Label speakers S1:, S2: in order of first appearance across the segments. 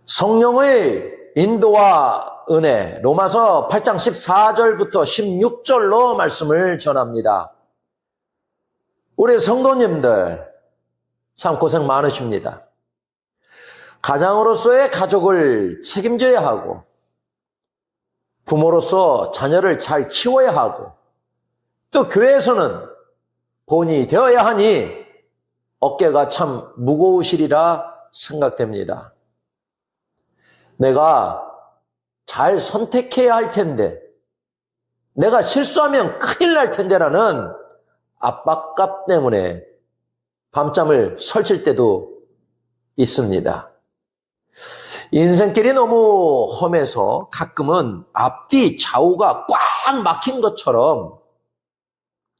S1: 성령의 인도와 은혜, 로마서 8장 14절부터 16절로 말씀을 전합니다. 우리 성도님들 참 고생 많으십니다. 가장으로서의 가족을 책임져야 하고, 부모로서 자녀를 잘 키워야 하고, 또 교회에서는 본이 되어야 하니 어깨가 참 무거우시리라 생각됩니다. 내가 잘 선택해야 할 텐데, 내가 실수하면 큰일 날 텐데라는 압박감 때문에 밤잠을 설칠 때도 있습니다. 인생길이 너무 험해서 가끔은 앞뒤 좌우가 꽉 막힌 것처럼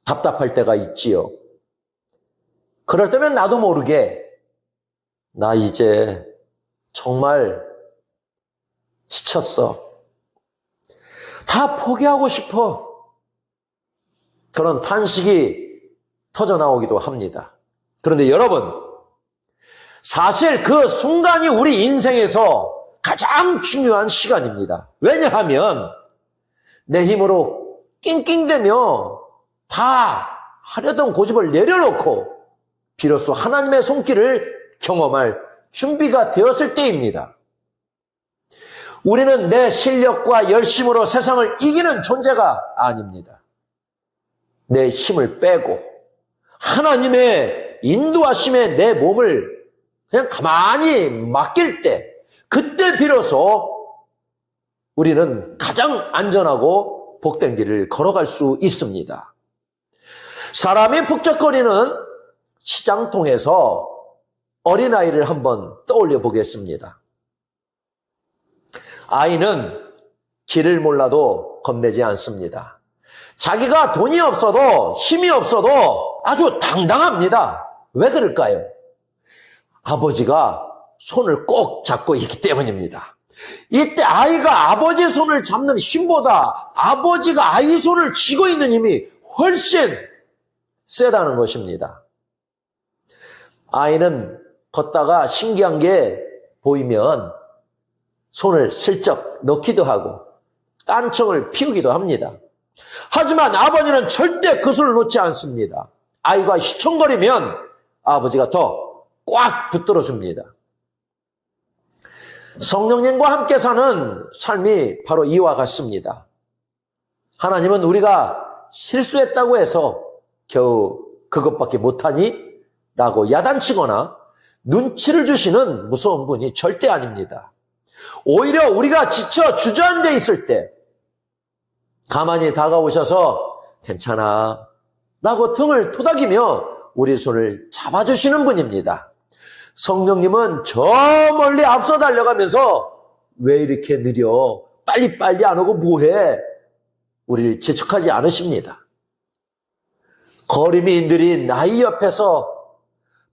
S1: 답답할 때가 있지요. 그럴 때면 나도 모르게 나 이제 정말 지쳤어. 다 포기하고 싶어. 그런 탄식이 터져나오기도 합니다. 그런데 여러분, 사실 그 순간이 우리 인생에서 가장 중요한 시간입니다. 왜냐하면 내 힘으로 낑낑대며 다 하려던 고집을 내려놓고 비로소 하나님의 손길을 경험할 준비가 되었을 때입니다. 우리는 내 실력과 열심으로 세상을 이기는 존재가 아닙니다. 내 힘을 빼고 하나님의 인도하심에 내 몸을 그냥 가만히 맡길 때, 그때 비로소 우리는 가장 안전하고 복된 길을 걸어갈 수 있습니다. 사람이 북적거리는 시장통에서 어린아이를 한번 떠올려 보겠습니다. 아이는 길을 몰라도 겁내지 않습니다. 자기가 돈이 없어도 힘이 없어도 아주 당당합니다. 왜 그럴까요? 아버지가 손을 꼭 잡고 있기 때문입니다. 이때 아이가 아버지의 손을 잡는 힘보다 아버지가 아이 손을 쥐고 있는 힘이 훨씬 세다는 것입니다. 아이는 걷다가 신기한 게 보이면 손을 슬쩍 넣기도 하고 딴청을 피우기도 합니다. 하지만 아버지는 절대 그 손을 놓지 않습니다. 아이가 휘청거리면 아버지가 더 꽉 붙들어 줍니다. 성령님과 함께 사는 삶이 바로 이와 같습니다. 하나님은 우리가 실수했다고 해서 겨우 그것밖에 못하니? 라고 야단치거나 눈치를 주시는 무서운 분이 절대 아닙니다. 오히려 우리가 지쳐 주저앉아 있을 때 가만히 다가오셔서 괜찮아 라고 등을 토닥이며 우리 손을 잡아주시는 분입니다. 성령님은 저 멀리 앞서 달려가면서 왜 이렇게 느려? 빨리빨리 안 오고 뭐해? 우리를 재촉하지 않으십니다. 걸음이 느린 아이 옆에서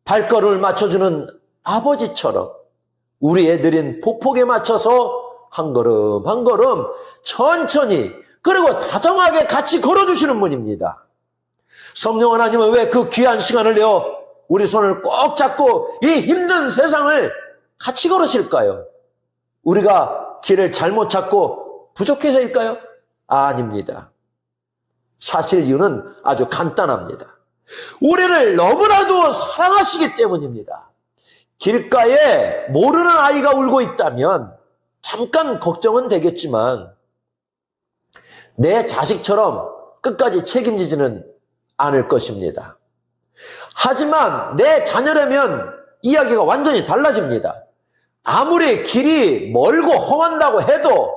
S1: 발걸음을 맞춰주는 아버지처럼 우리의 느린 폭폭에 맞춰서 한 걸음 한 걸음 천천히 그리고 다정하게 같이 걸어주시는 분입니다. 성령 하나님은 왜 그 귀한 시간을 내어 우리 손을 꼭 잡고 이 힘든 세상을 같이 걸으실까요? 우리가 길을 잘못 찾고 부족해서일까요? 아닙니다. 사실 이유는 아주 간단합니다. 우리를 너무나도 사랑하시기 때문입니다. 길가에 모르는 아이가 울고 있다면 잠깐 걱정은 되겠지만 내 자식처럼 끝까지 책임지지는 않을 것입니다. 하지만 내 자녀라면 이야기가 완전히 달라집니다. 아무리 길이 멀고 험한다고 해도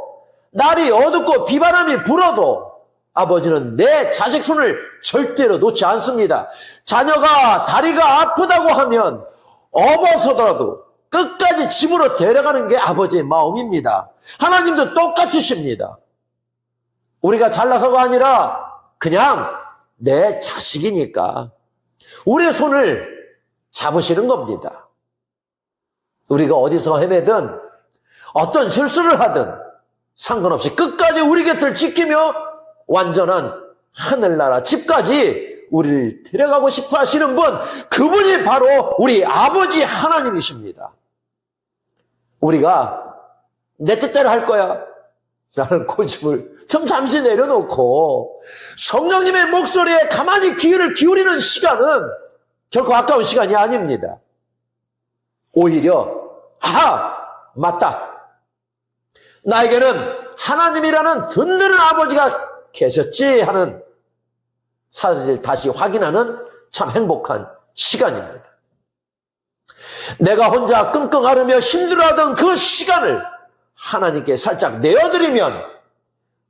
S1: 날이 어둡고 비바람이 불어도 아버지는 내 자식 손을 절대로 놓지 않습니다. 자녀가 다리가 아프다고 하면 업어서더라도 끝까지 집으로 데려가는 게 아버지의 마음입니다. 하나님도 똑같으십니다. 우리가 잘나서가 아니라 그냥 내 자식이니까 우리의 손을 잡으시는 겁니다. 우리가 어디서 헤매든 어떤 실수를 하든 상관없이 끝까지 우리 곁을 지키며 완전한 하늘나라 집까지 우리를 데려가고 싶어 하시는 분, 그분이 바로 우리 아버지 하나님이십니다. 우리가 내 뜻대로 할 거야. 라는 고집을 좀 잠시 내려놓고 성령님의 목소리에 가만히 귀를 기울이는 시간은 결코 아까운 시간이 아닙니다. 오히려 맞다. 나에게는 하나님이라는 든든한 아버지가 계셨지 하는 사실을 다시 확인하는 참 행복한 시간입니다. 내가 혼자 끙끙 앓으며 힘들어하던 그 시간을 하나님께 살짝 내어드리면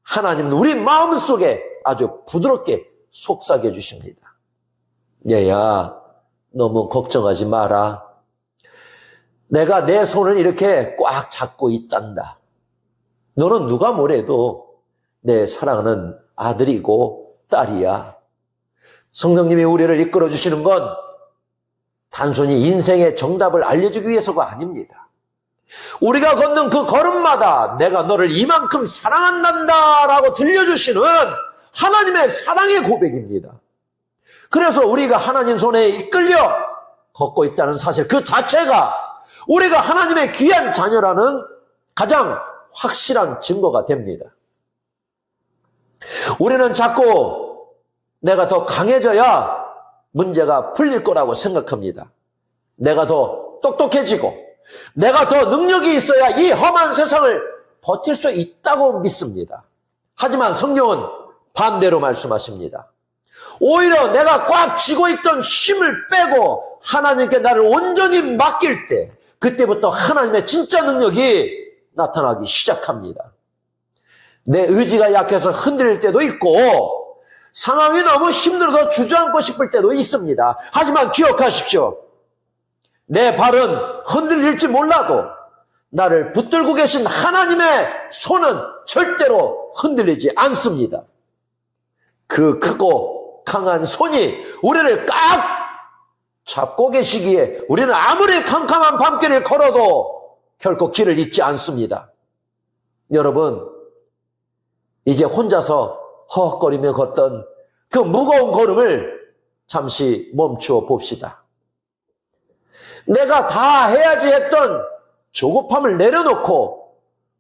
S1: 하나님은 우리 마음속에 아주 부드럽게 속삭여 주십니다. 얘야, 너무 걱정하지 마라. 내가 내 손을 이렇게 꽉 잡고 있단다. 너는 누가 뭐래도 내 사랑하는 아들이고 딸이야. 성령님이 우리를 이끌어 주시는 건 단순히 인생의 정답을 알려주기 위해서가 아닙니다. 우리가 걷는 그 걸음마다 내가 너를 이만큼 사랑한단다 라고 들려주시는 하나님의 사랑의 고백입니다. 그래서 우리가 하나님 손에 이끌려 걷고 있다는 사실 그 자체가 우리가 하나님의 귀한 자녀라는 가장 확실한 증거가 됩니다. 우리는 자꾸 내가 더 강해져야 문제가 풀릴 거라고 생각합니다. 내가 더 똑똑해지고 내가 더 능력이 있어야 이 험한 세상을 버틸 수 있다고 믿습니다. 하지만 성경은 반대로 말씀하십니다. 오히려 내가 꽉 쥐고 있던 힘을 빼고 하나님께 나를 온전히 맡길 때 그때부터 하나님의 진짜 능력이 나타나기 시작합니다. 내 의지가 약해서 흔들릴 때도 있고 상황이 너무 힘들어서 주저앉고 싶을 때도 있습니다. 하지만 기억하십시오. 내 발은 흔들릴지 몰라도 나를 붙들고 계신 하나님의 손은 절대로 흔들리지 않습니다. 그 크고 강한 손이 우리를 꽉 잡고 계시기에 우리는 아무리 캄캄한 밤길을 걸어도 결코 길을 잃지 않습니다. 여러분, 이제 혼자서 허헉거리며 걷던 그 무거운 걸음을 잠시 멈추어 봅시다. 내가 다 해야지 했던 조급함을 내려놓고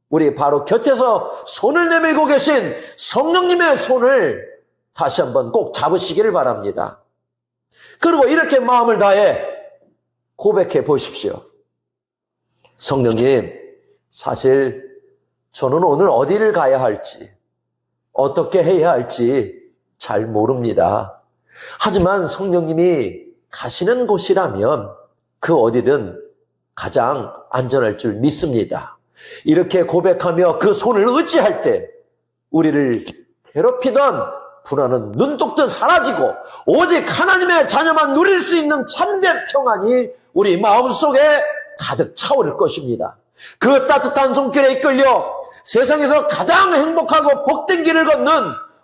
S1: 우리 바로 곁에서 손을 내밀고 계신 성령님의 손을 다시 한번 꼭 잡으시기를 바랍니다. 그리고 이렇게 마음을 다해 고백해 보십시오. 성령님, 사실 저는 오늘 어디를 가야 할지, 어떻게 해야 할지 잘 모릅니다. 하지만 성령님이 가시는 곳이라면 그 어디든 가장 안전할 줄 믿습니다. 이렇게 고백하며 그 손을 의지할 때 우리를 괴롭히던 불안은 눈독듯 사라지고 오직 하나님의 자녀만 누릴 수 있는 참된 평안이 우리 마음속에 가득 차오를 것입니다. 그 따뜻한 손길에 이끌려 세상에서 가장 행복하고 복된 길을 걷는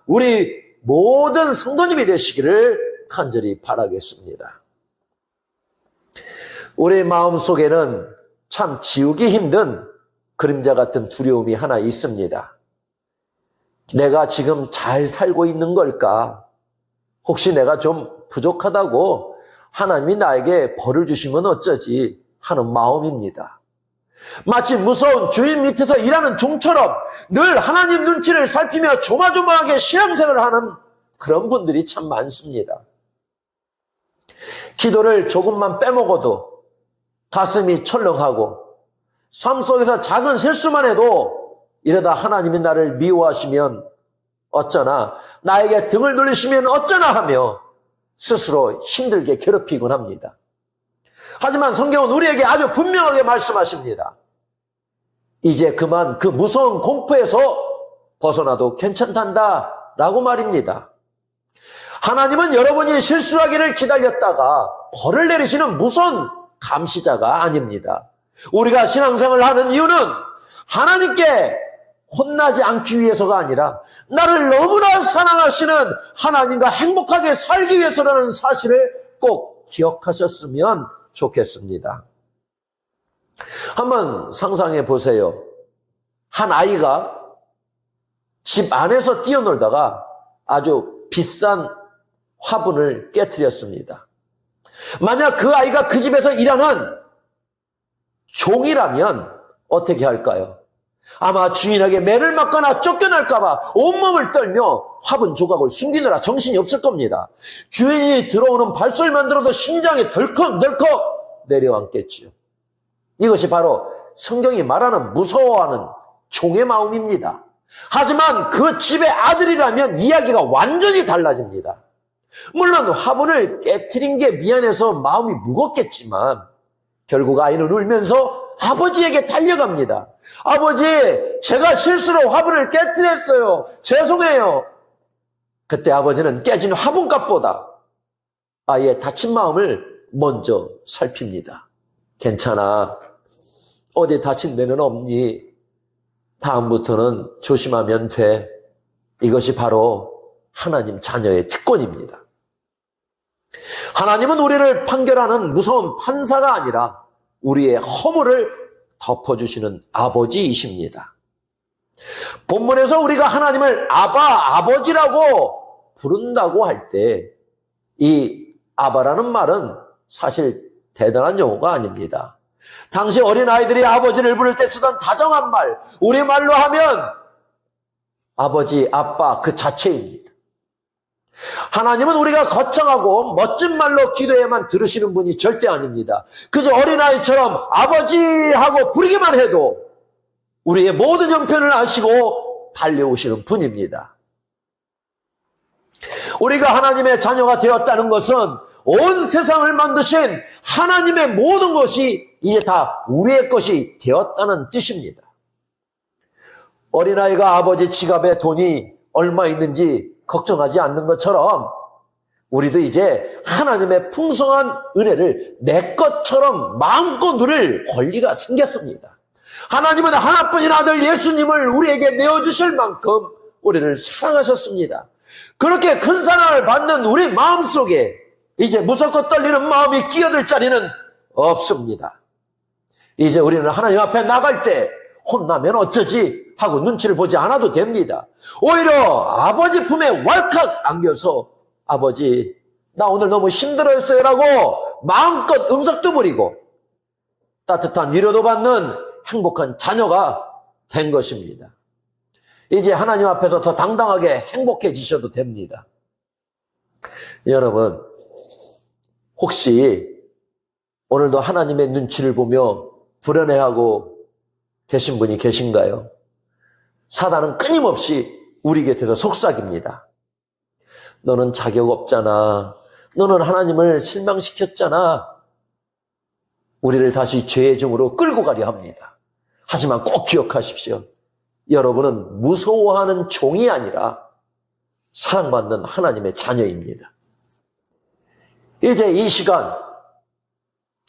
S1: 우리 모든 성도님이 되시기를 간절히 바라겠습니다. 우리 마음속에는 참 지우기 힘든 그림자 같은 두려움이 하나 있습니다. 내가 지금 잘 살고 있는 걸까? 혹시 내가 좀 부족하다고 하나님이 나에게 벌을 주시면 어쩌지 하는 마음입니다. 마치 무서운 주인 밑에서 일하는 종처럼 늘 하나님 눈치를 살피며 조마조마하게 신앙생활을 하는 그런 분들이 참 많습니다. 기도를 조금만 빼먹어도 가슴이 철렁하고 삶 속에서 작은 실수만 해도 이러다 하나님이 나를 미워하시면 어쩌나, 나에게 등을 돌리시면 어쩌나 하며 스스로 힘들게 괴롭히곤 합니다. 하지만 성경은 우리에게 아주 분명하게 말씀하십니다. 이제 그만 그 무서운 공포에서 벗어나도 괜찮단다 라고 말입니다. 하나님은 여러분이 실수하기를 기다렸다가 벌을 내리시는 무서운 감시자가 아닙니다. 우리가 신앙생활을 하는 이유는 하나님께 혼나지 않기 위해서가 아니라 나를 너무나 사랑하시는 하나님과 행복하게 살기 위해서라는 사실을 꼭 기억하셨으면 좋겠습니다. 한번 상상해 보세요. 한 아이가 집 안에서 뛰어놀다가 아주 비싼 화분을 깨트렸습니다. 만약 그 아이가 그 집에서 일하는 종이라면 어떻게 할까요? 아마 주인에게 매를 맞거나 쫓겨날까봐 온몸을 떨며 화분 조각을 숨기느라 정신이 없을 겁니다. 주인이 들어오는 발소리만 들어도 심장이 덜컥덜컥 내려앉겠지요. 이것이 바로 성경이 말하는 무서워하는 종의 마음입니다. 하지만 그 집의 아들이라면 이야기가 완전히 달라집니다. 물론 화분을 깨트린 게 미안해서 마음이 무겁겠지만 결국 아이는 울면서 아버지에게 달려갑니다. 아버지, 제가 실수로 화분을 깨트렸어요. 죄송해요. 그때 아버지는 깨진 화분값보다 아이의 다친 마음을 먼저 살핍니다. 괜찮아. 어디 다친 데는 없니? 다음부터는 조심하면 돼. 이것이 바로 하나님 자녀의 특권입니다. 하나님은 우리를 판결하는 무서운 판사가 아니라 우리의 허물을 덮어주시는 아버지이십니다. 본문에서 우리가 하나님을 아버지라고 부른다고 할 때 이 아바라는 말은 사실 대단한 용어가 아닙니다. 당시 어린아이들이 아버지를 부를 때 쓰던 다정한 말, 우리말로 하면 아버지, 아빠 그 자체입니다. 하나님은 우리가 거창하고 멋진 말로 기도해야만 들으시는 분이 절대 아닙니다. 그저 어린아이처럼 아버지 하고 부르기만 해도 우리의 모든 형편을 아시고 달려오시는 분입니다. 우리가 하나님의 자녀가 되었다는 것은 온 세상을 만드신 하나님의 모든 것이 이제 다 우리의 것이 되었다는 뜻입니다. 어린아이가 아버지 지갑에 돈이 얼마 있는지 걱정하지 않는 것처럼 우리도 이제 하나님의 풍성한 은혜를 내 것처럼 마음껏 누릴 권리가 생겼습니다. 하나님은 하나뿐인 아들 예수님을 우리에게 내어주실 만큼 우리를 사랑하셨습니다. 그렇게 큰 사랑을 받는 우리 마음속에 이제 무섭고 떨리는 마음이 끼어들 자리는 없습니다. 이제 우리는 하나님 앞에 나갈 때 혼나면 어쩌지 하고 눈치를 보지 않아도 됩니다. 오히려 아버지 품에 왈칵 안겨서 아버지 나 오늘 너무 힘들었어요 라고 마음껏 음석도 부리고 따뜻한 위로도 받는 행복한 자녀가 된 것입니다. 이제 하나님 앞에서 더 당당하게 행복해지셔도 됩니다. 여러분, 혹시 오늘도 하나님의 눈치를 보며 불안해하고 계신 분이 계신가요? 사단은 끊임없이 우리 곁에서 속삭입니다. 너는 자격 없잖아. 너는 하나님을 실망시켰잖아. 우리를 다시 죄의 중으로 끌고 가려 합니다. 하지만 꼭 기억하십시오. 여러분은 무서워하는 종이 아니라 사랑받는 하나님의 자녀입니다. 이제 이 시간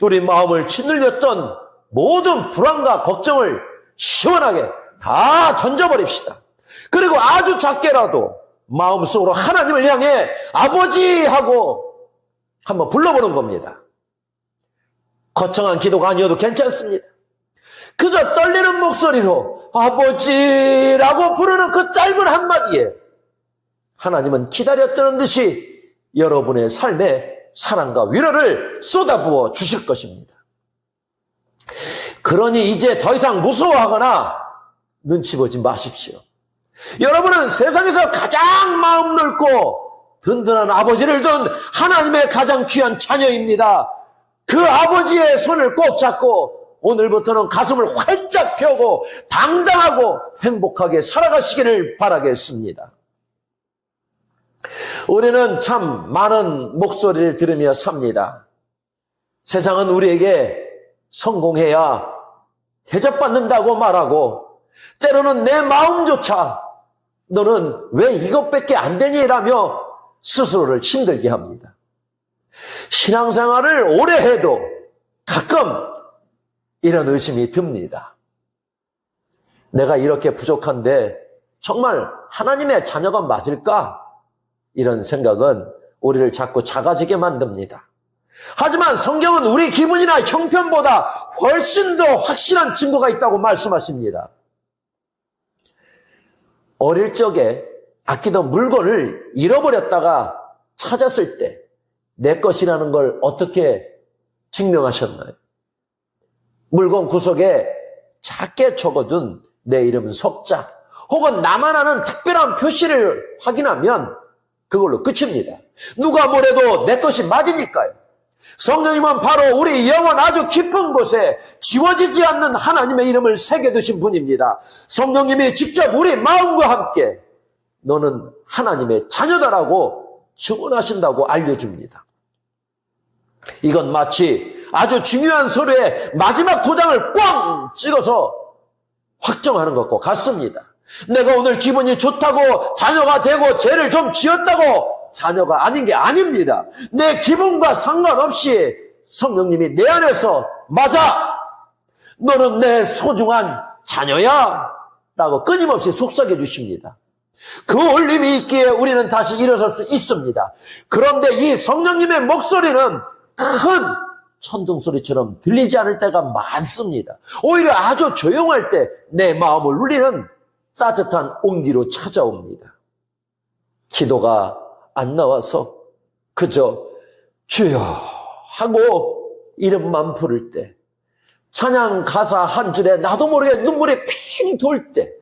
S1: 우리 마음을 짓눌렸던 모든 불안과 걱정을 시원하게 다 던져버립시다. 그리고 아주 작게라도 마음속으로 하나님을 향해 아버지 하고 한번 불러보는 겁니다. 거창한 기도가 아니어도 괜찮습니다. 그저 떨리는 목소리로 아버지라고 부르는 그 짧은 한마디에 하나님은 기다렸다는 듯이 여러분의 삶에 사랑과 위로를 쏟아부어 주실 것입니다. 그러니 이제 더 이상 무서워하거나 눈치 보지 마십시오. 여러분은 세상에서 가장 마음 넓고 든든한 아버지를 둔 하나님의 가장 귀한 자녀입니다. 그 아버지의 손을 꼭 잡고 오늘부터는 가슴을 활짝 펴고 당당하고 행복하게 살아가시기를 바라겠습니다. 우리는 참 많은 목소리를 들으며 삽니다. 세상은 우리에게 성공해야 대접받는다고 말하고 때로는 내 마음조차 너는 왜 이것밖에 안 되니라며 스스로를 힘들게 합니다. 신앙생활을 오래 해도 가끔 이런 의심이 듭니다. 내가 이렇게 부족한데 정말 하나님의 자녀가 맞을까? 이런 생각은 우리를 자꾸 작아지게 만듭니다. 하지만 성경은 우리 기분이나 형편보다 훨씬 더 확실한 증거가 있다고 말씀하십니다. 어릴 적에 아끼던 물건을 잃어버렸다가 찾았을 때 내 것이라는 걸 어떻게 증명하셨나요? 물건 구석에 작게 적어둔 내 이름 석자, 혹은 나만 아는 특별한 표시를 확인하면 그걸로 끝입니다. 누가 뭐래도 내 것이 맞으니까요. 성령님은 바로 우리 영혼 아주 깊은 곳에 지워지지 않는 하나님의 이름을 새겨두신 분입니다. 성령님이 직접 우리 마음과 함께 너는 하나님의 자녀다라고 증언하신다고 알려줍니다. 이건 마치 아주 중요한 서류에 마지막 도장을 꽝 찍어서 확정하는 것과 같습니다. 내가 오늘 기분이 좋다고 자녀가 되고 죄를 좀 지었다고 자녀가 아닌 게 아닙니다. 내 기분과 상관없이 성령님이 내 안에서 맞아! 너는 내 소중한 자녀야! 라고 끊임없이 속삭여 주십니다. 그 울림이 있기에 우리는 다시 일어설 수 있습니다. 그런데 이 성령님의 목소리는 큰 천둥 소리처럼 들리지 않을 때가 많습니다. 오히려 아주 조용할 때 내 마음을 울리는 따뜻한 온기로 찾아옵니다. 기도가 안 나와서 그저 주여 하고 이름만 부를 때, 찬양 가사 한 줄에 나도 모르게 눈물이 핑 돌 때,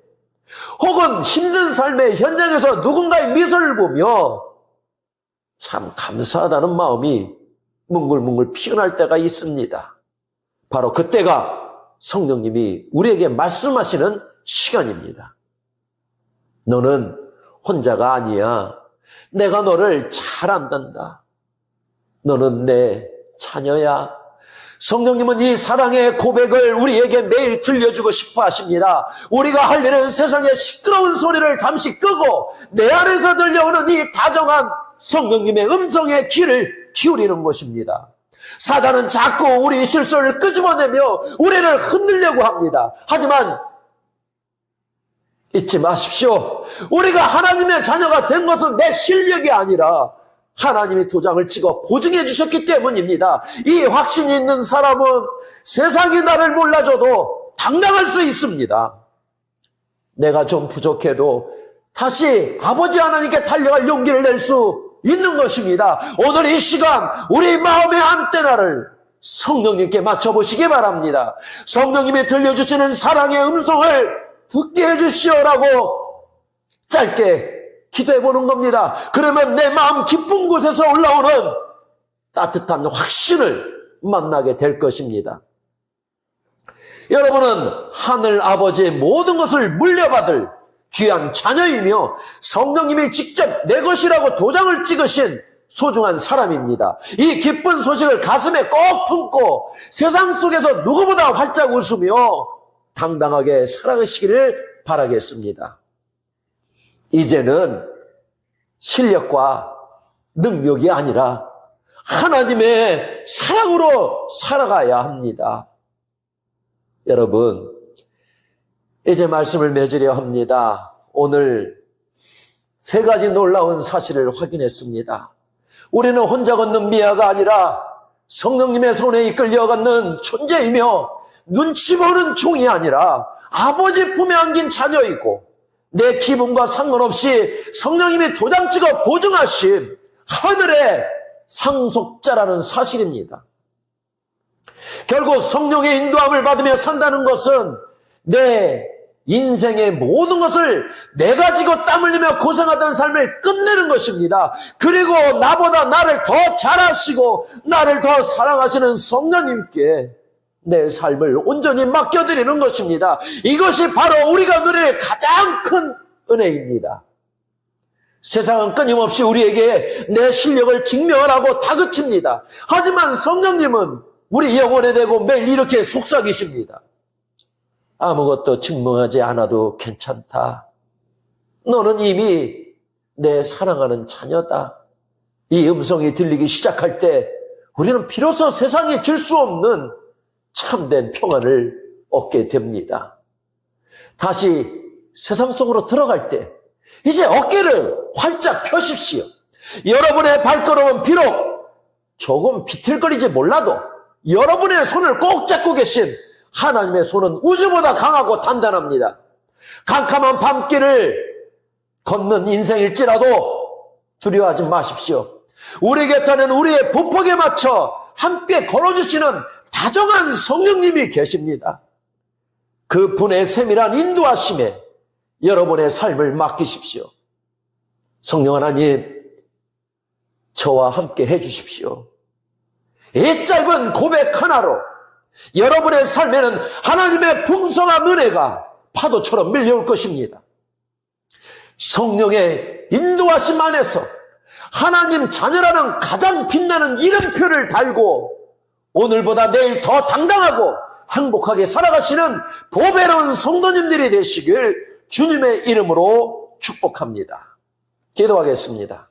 S1: 혹은 힘든 삶의 현장에서 누군가의 미소를 보며 참 감사하다는 마음이 뭉글뭉글 피어날 때가 있습니다. 바로 그때가 성령님이 우리에게 말씀하시는 시간입니다. 너는 혼자가 아니야. 내가 너를 잘 안단다. 너는 내 자녀야. 성령님은 이 사랑의 고백을 우리에게 매일 들려주고 싶어 하십니다. 우리가 할 일은 세상의 시끄러운 소리를 잠시 끄고 내 안에서 들려오는 이 다정한 성령님의 음성에 귀를 기울이는 것입니다. 사단은 자꾸 우리 실수를 끄집어내며 우리를 흔들려고 합니다. 하지만 잊지 마십시오. 우리가 하나님의 자녀가 된 것은 내 실력이 아니라 하나님이 도장을 찍어 보증해 주셨기 때문입니다. 이 확신이 있는 사람은 세상이 나를 몰라줘도 당당할 수 있습니다. 내가 좀 부족해도 다시 아버지 하나님께 달려갈 용기를 낼 수 있는 것입니다. 오늘 이 시간 우리 마음의 안테나를 성령님께 맞춰보시기 바랍니다. 성령님이 들려주시는 사랑의 음성을 듣게 해주시오라고 짧게 기도해보는 겁니다. 그러면 내 마음 깊은 곳에서 올라오는 따뜻한 확신을 만나게 될 것입니다. 여러분은 하늘 아버지의 모든 것을 물려받을 귀한 자녀이며 성령님이 직접 내 것이라고 도장을 찍으신 소중한 사람입니다. 이 기쁜 소식을 가슴에 꼭 품고 세상 속에서 누구보다 활짝 웃으며 당당하게 살아가시기를 바라겠습니다. 이제는 실력과 능력이 아니라 하나님의 사랑으로 살아가야 합니다. 여러분, 이제 말씀을 맺으려 합니다. 오늘 세 가지 놀라운 사실을 확인했습니다. 우리는 혼자 걷는 미아가 아니라 성령님의 손에 이끌려 걷는 존재이며 눈치 보는 종이 아니라 아버지 품에 안긴 자녀이고 내 기분과 상관없이 성령님이 도장 찍어 보증하신 하늘의 상속자라는 사실입니다. 결국 성령의 인도함을 받으며 산다는 것은 내 인생의 모든 것을 내가 지고 땀 흘리며 고생하던 삶을 끝내는 것입니다. 그리고 나보다 나를 더 잘하시고 나를 더 사랑하시는 성령님께 내 삶을 온전히 맡겨드리는 것입니다. 이것이 바로 우리가 누릴 가장 큰 은혜입니다. 세상은 끊임없이 우리에게 내 실력을 증명하라고 다그칩니다. 하지만 성령님은 우리 영혼에 대고 매일 이렇게 속삭이십니다. 아무것도 증명하지 않아도 괜찮다. 너는 이미 내 사랑하는 자녀다. 이 음성이 들리기 시작할 때 우리는 비로소 세상이 줄 수 없는 참된 평안을 얻게 됩니다. 다시 세상 속으로 들어갈 때 이제 어깨를 활짝 펴십시오. 여러분의 발걸음은 비록 조금 비틀거리지 몰라도 여러분의 손을 꼭 잡고 계신 하나님의 손은 우주보다 강하고 단단합니다. 캄캄한 밤길을 걷는 인생일지라도 두려워하지 마십시오. 우리 곁에는 우리의 보폭에 맞춰 함께 걸어주시는 다정한 성령님이 계십니다. 그분의 세밀한 인도하심에 여러분의 삶을 맡기십시오. 성령 하나님, 저와 함께 해주십시오. 이 짧은 고백 하나로 여러분의 삶에는 하나님의 풍성한 은혜가 파도처럼 밀려올 것입니다. 성령의 인도하심 안에서 하나님 자녀라는 가장 빛나는 이름표를 달고 오늘보다 내일 더 당당하고 행복하게 살아가시는 보배로운 성도님들이 되시길 주님의 이름으로 축복합니다. 기도하겠습니다.